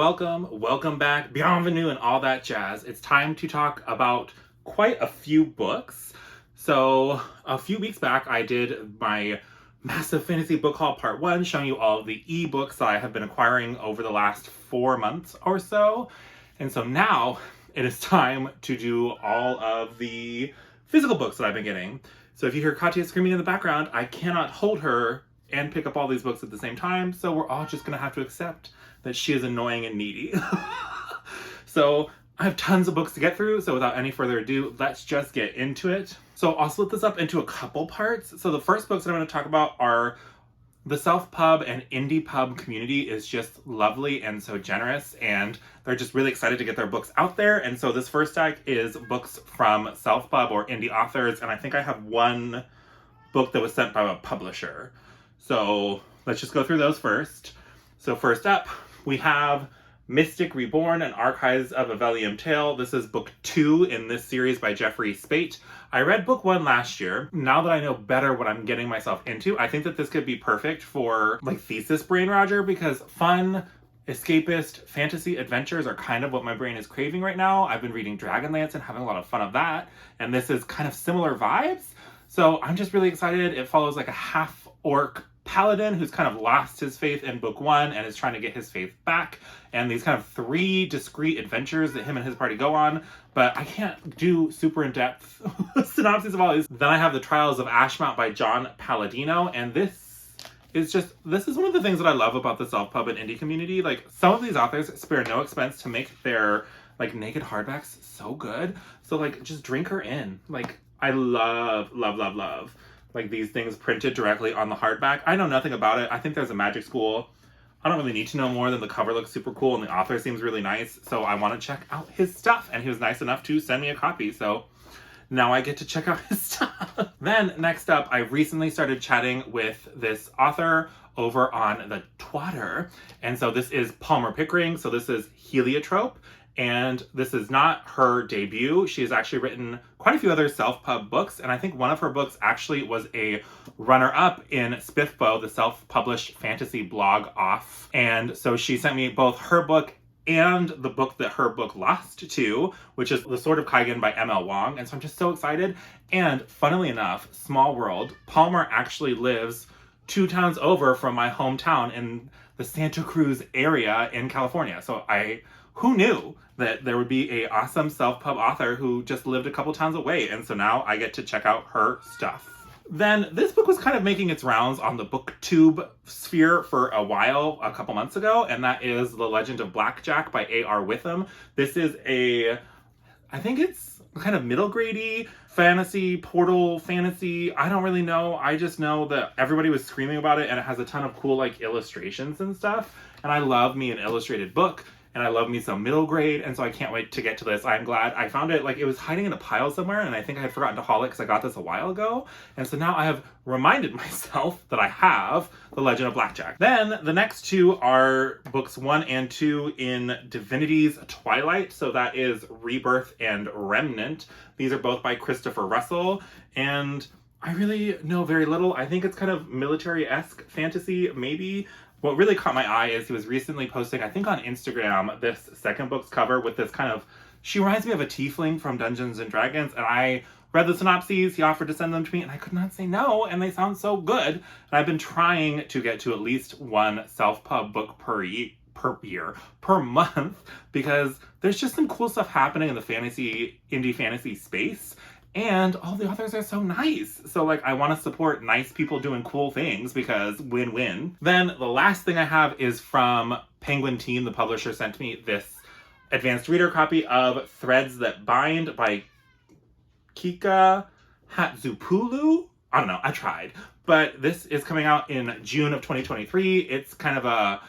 welcome back, bienvenue, and all that jazz. It's time to talk about quite a few books. So, a few weeks back, I did my massive fantasy book haul part 1, showing you all of the ebooks that I have been acquiring over the last 4 months or so. And so now it is time to do all of the physical books that I've been getting. So if you hear Katya screaming in the background, I cannot hold her and pick up all these books at the same time, so we're all just gonna have to accept that she is annoying and needy. So I have tons of books to get through, so without any further ado, let's just get into it. So I'll split this up into a couple parts. So the first books that I'm going to talk about are the self-pub and indie pub community is just lovely and so generous, and they're just really excited to get their books out there. And so this first stack is books from self-pub or indie authors, and I think I have one book that was sent by a publisher. So let's just go through those first. So first up, we have Mystic Reborn, an Archives of a Velium Tale. This is book 2 in this series by Jeffrey Spate. I read book 1 last year. Now that I know better what I'm getting myself into, I think that this could be perfect for like thesis brain Rodger, because fun, escapist, fantasy adventures are kind of what my brain is craving right now. I've been reading Dragonlance and having a lot of fun of that, and this is kind of similar vibes. So I'm just really excited. It follows like a half-orc paladin who's kind of lost his faith in book 1 and is trying to get his faith back, and these kind of 3 discrete adventures that him and his party go on, but I can't do super in-depth synopses of all these. Then I have The Trials of Ashmount by John Palladino, and this is one of the things that I love about the self-pub and indie community. Like, some of these authors spare no expense to make their like naked hardbacks so good, so like just drink her in. Like, I love like these things printed directly on the hardback. I know nothing about it. I think there's a magic school. I don't really need to know more than the cover looks super cool and the author seems really nice, so I want to check out his stuff, and he was nice enough to send me a copy, so now I get to check out his stuff. Then next up, I recently started chatting with this author over on the Twatter, and so this is Palmer Pickering. So this is Heliotrope, and this is not her debut. She has actually written quite a few other self-pub books, and I think one of her books actually was a runner-up in Spithbo, the self-published fantasy blog off. And so she sent me both her book and the book that her book lost to, which is The Sword of Kaigan by M.L. Wong. And so I'm just so excited. And funnily enough, small world, Palmer actually lives 2 towns over from my hometown in the Santa Cruz area in California. So who knew that there would be a awesome self-pub author who just lived a couple towns away, and so now I get to check out her stuff. Then this book was kind of making its rounds on the booktube sphere for a while, a couple months ago, and that is The Legend of Blackjack by A.R. Witham. This is I think it's kind of middle grade-y fantasy, portal fantasy. I don't really know. I just know that everybody was screaming about it, and it has a ton of cool like illustrations and stuff, and I love me an illustrated book. And I love me some middle grade, and so I can't wait to get to this. I'm glad I found it. Like, it was hiding in a pile somewhere, and I think I had forgotten to haul it because I got this a while ago. And so now I have reminded myself that I have The Legend of Blackjack. Then the next 2 are books 1 and 2 in Divinity's Twilight. So that is Rebirth and Remnant. These are both by Christopher Russell, and I really know very little. I think it's kind of military-esque fantasy, maybe. What really caught my eye is he was recently posting, I think on Instagram, this second book's cover with this kind of, she reminds me of a tiefling from Dungeons and Dragons, and I read the synopses, he offered to send them to me, and I could not say no, and they sound so good. And I've been trying to get to at least one self-pub book per month, because there's just some cool stuff happening in the indie fantasy space. And all the authors are so nice. So like, I want to support nice people doing cool things, because win-win. Then the last thing I have is from Penguin Teen. The publisher sent me this advanced reader copy of Threads That Bind by Kika Hatzupulu. I don't know, I tried. But this is coming out in June of 2023. It's kind of a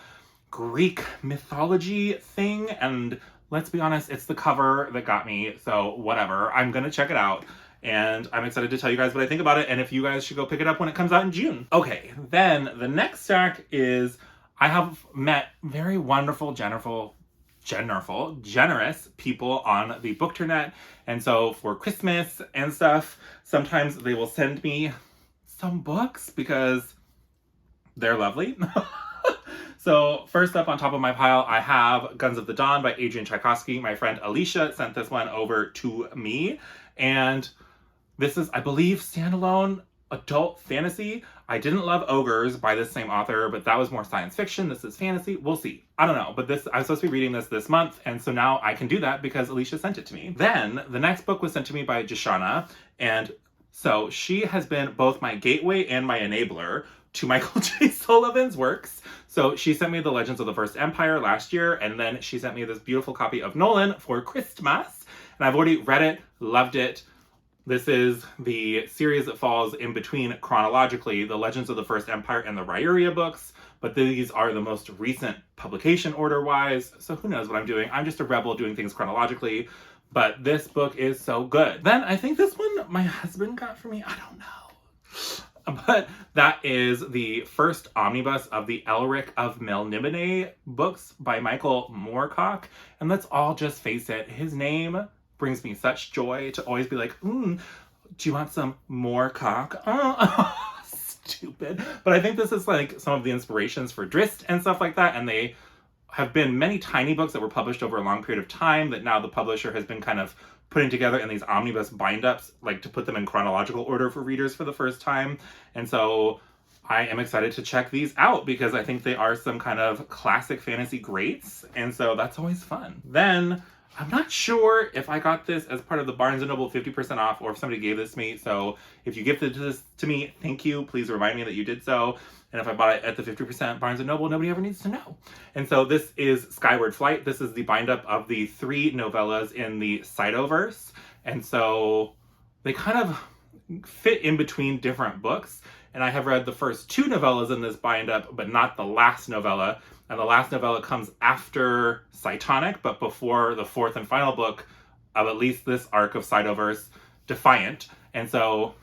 Greek mythology thing, and let's be honest, it's the cover that got me, so whatever. I'm gonna check it out, and I'm excited to tell you guys what I think about it, and if you guys should go pick it up when it comes out in June. Okay, then the next stack is, I have met very wonderful, generous people on the Bookternet, and so for Christmas and stuff, sometimes they will send me some books because they're lovely. So first up on top of my pile, I have Guns of the Dawn by Adrian Tchaikovsky. My friend Alicia sent this one over to me. And this is, I believe, standalone adult fantasy. I didn't love Ogres by this same author, but that was more science fiction. This is fantasy. We'll see. I don't know, but I'm supposed to be reading this month, and so now I can do that because Alicia sent it to me. Then the next book was sent to me by Jashana, and so she has been both my gateway and my enabler to Michael J. Sullivan's works. So she sent me The Legends of the First Empire last year, and then she sent me this beautiful copy of Nolan for Christmas, and I've already read it, loved it. This is the series that falls in between chronologically The Legends of the First Empire and the Ryuria books, but these are the most recent publication order-wise, so who knows what I'm doing. I'm just a rebel doing things chronologically, but this book is so good. Then I think this one my husband got for me, I don't know. But that is the first omnibus of the Elric of Melniboné books by Michael Moorcock, and let's all just face it, his name brings me such joy to always be like, do you want some more cock? Oh, stupid. But I think this is like some of the inspirations for Drizzt and stuff like that. And they have been many tiny books that were published over a long period of time that now the publisher has been kind of putting together in these omnibus bind-ups, like to put them in chronological order for readers for the first time. And so I am excited to check these out because I think they are some kind of classic fantasy greats. And so that's always fun. Then I'm not sure if I got this as part of the Barnes & Noble 50% off or if somebody gave this to me. So if you gifted this to me, thank you. Please remind me that you did so. And if I bought it at the 50% Barnes & Noble, nobody ever needs to know. And so this is Skyward Flight. This is the bind-up of the 3 novellas in the Cytoverse. And so they kind of fit in between different books. And I have read the first 2 novellas in this bind-up, but not the last novella. And the last novella comes after Cytonic, but before the 4th and final book of at least this arc of Cytoverse, Defiant. And so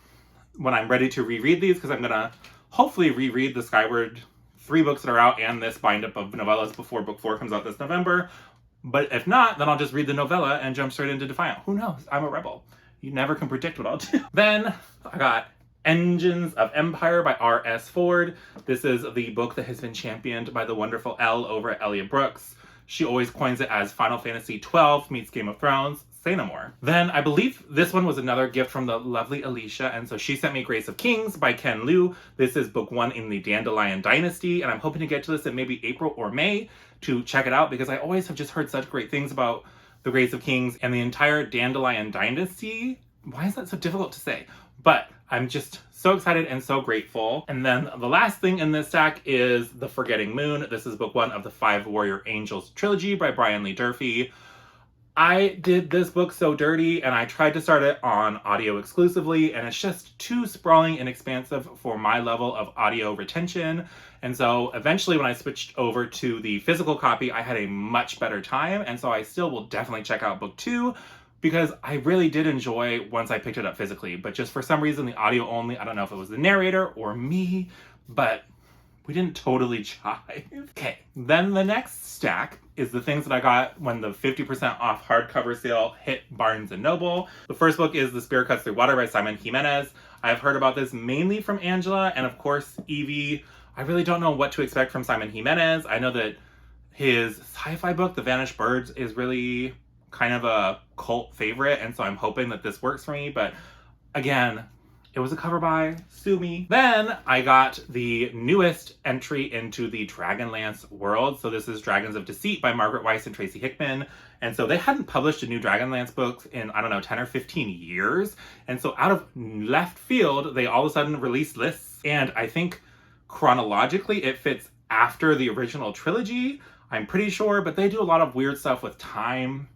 when I'm ready to reread these, because I'm going to hopefully reread the Skyward 3 books that are out and this bind-up of novellas before book 4 comes out this November. But if not, then I'll just read the novella and jump straight into Defiant. Who knows? I'm a rebel. You never can predict what I'll do. Then I got Engines of Empire by R.S. Ford. This is the book that has been championed by the wonderful Elle over at Elliot Brooks. She always coins it as Final Fantasy XII meets Game of Thrones. Say no more. Then I believe this one was another gift from the lovely Alicia, and so she sent me Grace of Kings by Ken Liu. This is book 1 in the Dandelion Dynasty, and I'm hoping to get to this in maybe April or May to check it out because I always have just heard such great things about the Grace of Kings and the entire Dandelion Dynasty. Why is that so difficult to say? But I'm just so excited and so grateful. And then the last thing in this stack is The Forgetting Moon. This is book 1 of the 5 Warrior Angels trilogy by Brian Lee Durfee. I did this book so dirty and I tried to start it on audio exclusively and it's just too sprawling and expansive for my level of audio retention. And so eventually when I switched over to the physical copy, I had a much better time. And so I still will definitely check out book 2 because I really did enjoy once I picked it up physically. But just for some reason, the audio only, I don't know if it was the narrator or me, but we didn't totally jive. Okay, then the next stack is the things that I got when the 50% off hardcover sale hit Barnes & Noble. The first book is The Spirit Cuts Through Water by Simon Jimenez. I've heard about this mainly from Angela and of course Evie. I really don't know what to expect from Simon Jimenez. I know that his sci-fi book, The Vanished Birds, is really kind of a cult favorite, and so I'm hoping that this works for me, but again, it was a cover buy, sue me. Then I got the newest entry into the Dragonlance world. So this is Dragons of Deceit by Margaret Weiss and Tracy Hickman. And so they hadn't published a new Dragonlance book in, I don't know, 10 or 15 years. And so out of left field, they all of a sudden released lists. And I think chronologically it fits after the original trilogy, I'm pretty sure, but they do a lot of weird stuff with time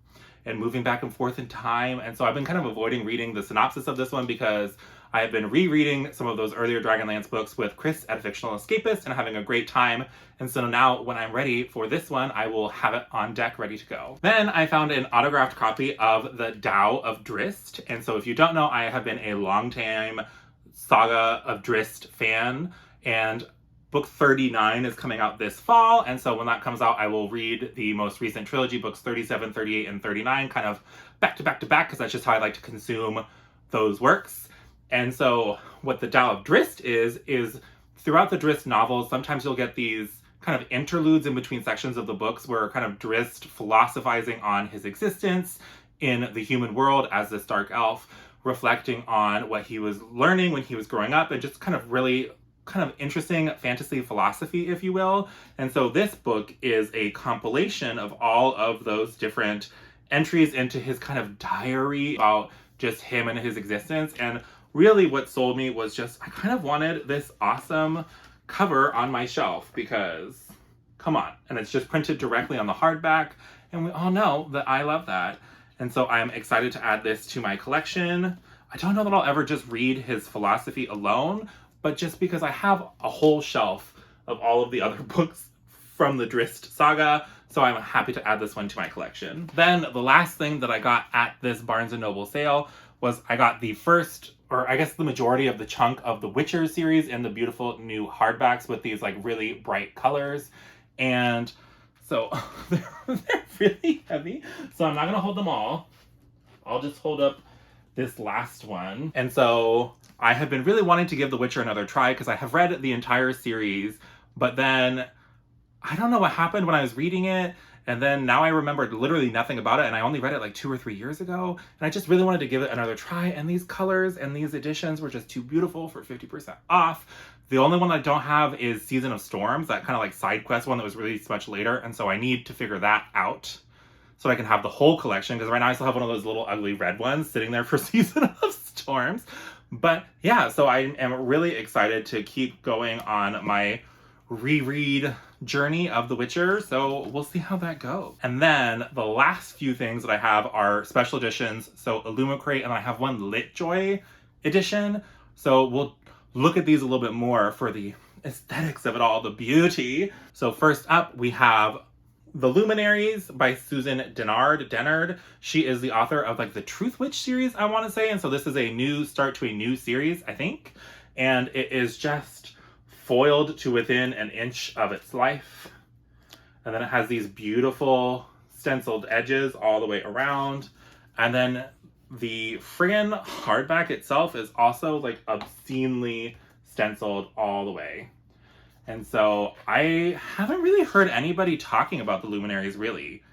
and moving back and forth in time. And so I've been kind of avoiding reading the synopsis of this one because I have been rereading some of those earlier Dragonlance books with Chris at Fictional Escapist and having a great time. And so now when I'm ready for this one, I will have it on deck ready to go. Then I found an autographed copy of the Tao of Drizzt. And so if you don't know, I have been a long-time Saga of Drizzt fan, and book 39 is coming out this fall, and so when that comes out, I will read the most recent trilogy, books 37, 38, and 39, kind of back to back to back, because that's just how I like to consume those works. And so what the Tao of Drizzt is throughout the Drizzt novels, sometimes you'll get these kind of interludes in between sections of the books were kind of Drizzt philosophizing on his existence in the human world as this dark elf, reflecting on what he was learning when he was growing up, and just kind of really kind of interesting fantasy philosophy, if you will. And so this book is a compilation of all of those different entries into his kind of diary about just him and his existence. And really what sold me was just, I kind of wanted this awesome cover on my shelf because, come on. And it's just printed directly on the hardback. And we all know that I love that. And so I'm excited to add this to my collection. I don't know that I'll ever just read his philosophy alone, but just because I have a whole shelf of all of the other books from the Drizzt saga, so I'm happy to add this one to my collection. Then the last thing that I got at this Barnes & Noble sale was I got the first, or I guess the majority of the chunk of the Witcher series in the beautiful new hardbacks with these like really bright colors. And so they're really heavy, so I'm not gonna hold them all. I'll just hold up this last one. And so I have been really wanting to give The Witcher another try because I have read the entire series, but then I don't know what happened when I was reading it. And then now I remembered literally nothing about it, and I only read it like 2 or 3 years ago. And I just really wanted to give it another try. And these colors and these editions were just too beautiful for 50% off. The only one I don't have is Season of Storms, that kind of like side quest one that was released much later. And so I need to figure that out so I can have the whole collection, because right now I still have one of those little ugly red ones sitting there for Season of Storms. But yeah, so I am really excited to keep going on my reread journey of The Witcher, so we'll see how that goes. And then the last few things that I have are special editions, so Illumicrate, and I have one Litjoy edition, so we'll look at these a little bit more for the aesthetics of it all, the beauty. So first up, we have The Luminaries by Susan Dennard. She is the author of like the Truth Witch series, I want to say, and so this is a new start to a new series, I think, and it is just foiled to within an inch of its life. And then it has these beautiful stenciled edges all the way around. And then the friggin' hardback itself is also like obscenely stenciled all the way. And so I haven't really heard anybody talking about the Luminaries, really.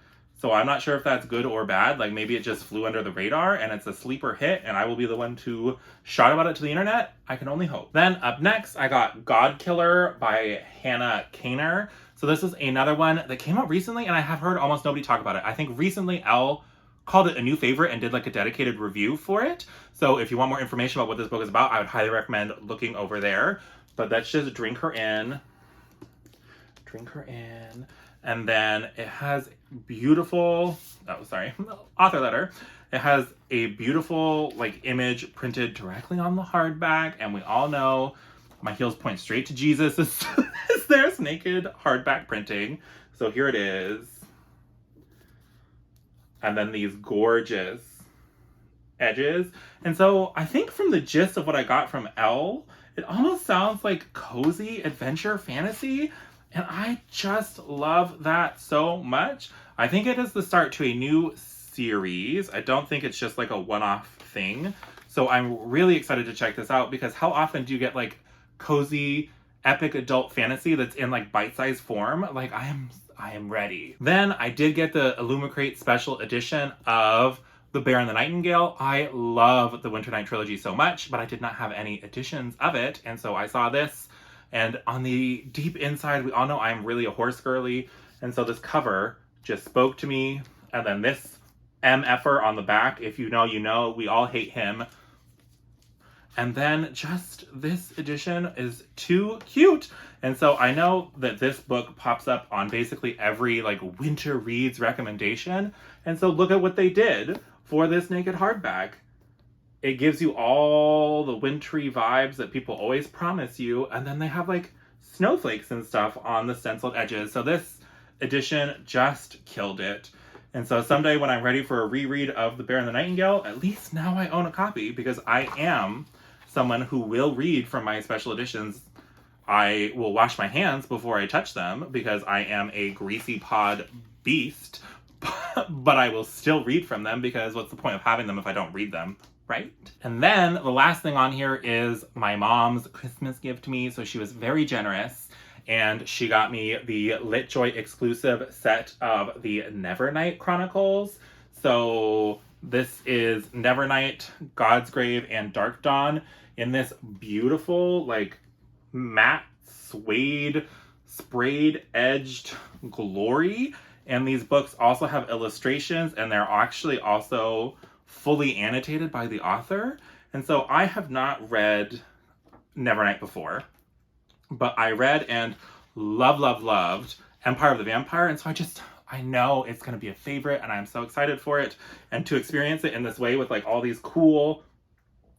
So I'm not sure if that's good or bad. Like maybe it just flew under the radar and it's a sleeper hit and I will be the one to shout about it to the internet. I can only hope. Then up next, I got Godkiller by Hannah Kaner. So this is another one that came out recently and I have heard almost nobody talk about it. I think recently Elle called it a new favorite and did like a dedicated review for it. So if you want more information about what this book is about, I would highly recommend looking over there. But let's just drink her in. Drink her in. And then it has beautiful, author letter. It has a beautiful like image printed directly on the hardback. And we all know my heels point straight to Jesus as there's naked hardback printing. So here it is. And then these gorgeous edges. And so I think from the gist of what I got from Elle, it almost sounds like cozy adventure fantasy. And I just love that so much. I think it is the start to a new series. I don't think it's just like a one-off thing. So I'm really excited to check this out because how often do you get like cozy, epic adult fantasy that's in like bite-sized form? Like I am ready. Then I did get the Illumicrate special edition of The Bear and the Nightingale. I love the Winter Night trilogy so much, but I did not have any editions of it. And so I saw this. And on the deep inside, we all know I'm really a horse girly. And so this cover just spoke to me. And then this MFer on the back, if you know, you know, we all hate him. And then just this edition is too cute. And so I know that this book pops up on basically every like winter reads recommendation. And so look at what they did for this naked hardback. It gives you all the wintry vibes that people always promise you. And then they have like snowflakes and stuff on the stenciled edges. So this edition just killed it. And so someday when I'm ready for a reread of The Bear and the Nightingale, at least now I own a copy because I am someone who will read from my special editions. I will wash my hands before I touch them because I am a greasy pod beast, but I will still read from them because what's the point of having them if I don't read them? Right? And then the last thing on here is my mom's Christmas gift to me. So she was very generous and she got me the LitJoy exclusive set of the Nevernight Chronicles. So this is Nevernight, God's Grave, and Dark Dawn in this beautiful, like, matte suede, sprayed edged glory. And these books also have illustrations, and they're actually also fully annotated by the author. And so I have not read Nevernight before, but I read and loved Empire of the Vampire. And so I know it's going to be a favorite, and I'm so excited for it. And to experience it in this way with like all these cool,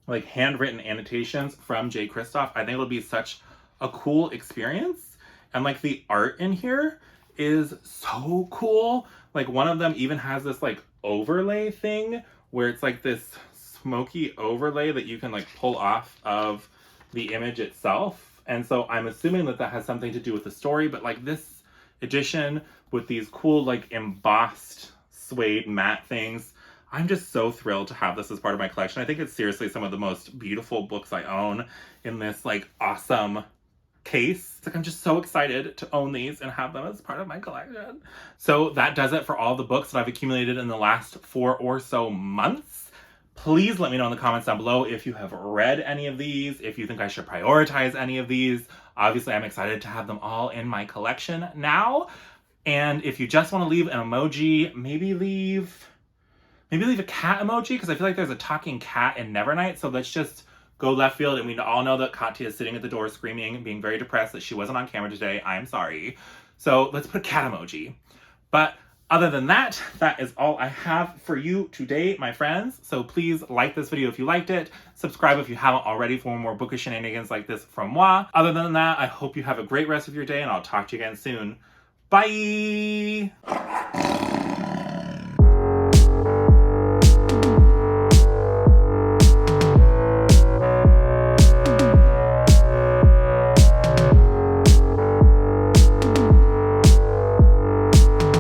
like handwritten annotations from Jay Kristoff, I think it'll be such a cool experience. And like the art in here is so cool. Like one of them even has this like overlay thing where it's like this smoky overlay that you can like pull off of the image itself. And so I'm assuming that that has something to do with the story, but like this edition with these cool like embossed suede matte things, I'm just so thrilled to have this as part of my collection. I think it's seriously some of the most beautiful books I own in this like awesome case. It's like I'm just so excited to own these and have them as part of my collection. So that does it for all the books that I've accumulated in the last 4 or so months. Please let me know in the comments down below if you have read any of these, if you think I should prioritize any of these. Obviously, I'm excited to have them all in my collection now. And if you just want to leave an emoji, maybe leave a cat emoji, because I feel like there's a talking cat in Nevernight. So let's just go left field, and we all know that Katya is sitting at the door screaming and being very depressed that she wasn't on camera today. I'm sorry. So let's put a cat emoji. But other than that, that is all I have for you today, my friends. So please like this video if you liked it. Subscribe if you haven't already for more bookish shenanigans like this from moi. Other than that, I hope you have a great rest of your day, and I'll talk to you again soon. Bye!